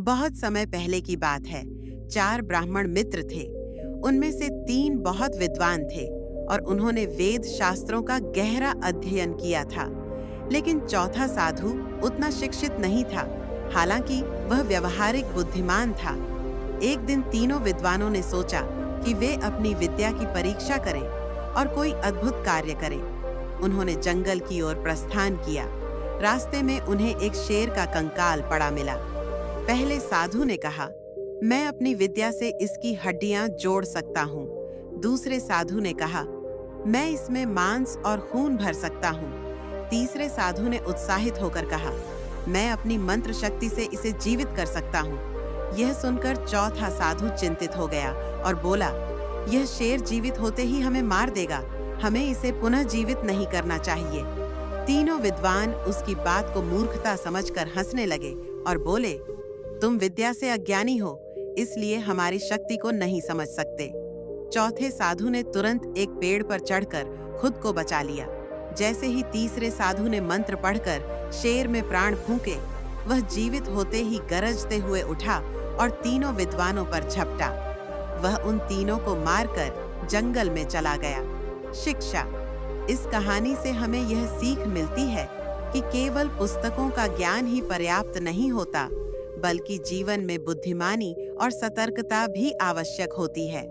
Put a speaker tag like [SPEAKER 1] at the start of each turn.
[SPEAKER 1] बहुत समय पहले की बात है। 4 ब्राह्मण मित्र थे। उनमें से 3 बहुत विद्वान थे और उन्होंने वेद शास्त्रों का गहरा अध्ययन किया था। लेकिन चौथा साधु उतना शिक्षित नहीं था, हालांकि वह व्यवहारिक बुद्धिमान था। एक दिन तीनों विद्वानों ने सोचा कि वे अपनी विद्या की परीक्षा करें और कोई अद्भुत कार्य करें। उन्होंने जंगल की ओर प्रस्थान किया। रास्ते में उन्हें एक शेर का कंकाल पड़ा मिला। पहले साधु ने कहा, मैं अपनी विद्या से इसकी हड्डियां जोड़ सकता हूँ। दूसरे साधु ने कहा, मैं इसमें मांस और खून भर सकता हूँ। तीसरे साधु ने उत्साहित होकर कहा, मैं अपनी मंत्र शक्ति से इसे जीवित कर सकता हूँ। यह सुनकर चौथा साधु चिंतित हो गया और बोला, यह शेर जीवित होते ही हमें मार देगा, हमें इसे पुनः जीवित नहीं करना चाहिए। तीनों विद्वान उसकी बात को मूर्खता समझकर हंसने लगे और बोले, तुम विद्या से अज्ञानी हो, इसलिए हमारी शक्ति को नहीं समझ सकते। चौथे साधु ने तुरंत एक पेड़ पर चढ़कर खुद को बचा लिया। जैसे ही तीसरे साधु ने मंत्र पढ़कर शेर में प्राण फूंके, वह जीवित होते ही गरजते हुए उठा और तीनों विद्वानों पर झपटा। वह उन तीनों को मारकर जंगल में चला गया। शिक्षा। इस कहानी से हमें यह सीख मिलती है कि केवल पुस्तकों का ज्ञान ही पर्याप्त नहीं होता, बल्कि जीवन में बुद्धिमानी और सतर्कता भी आवश्यक होती है।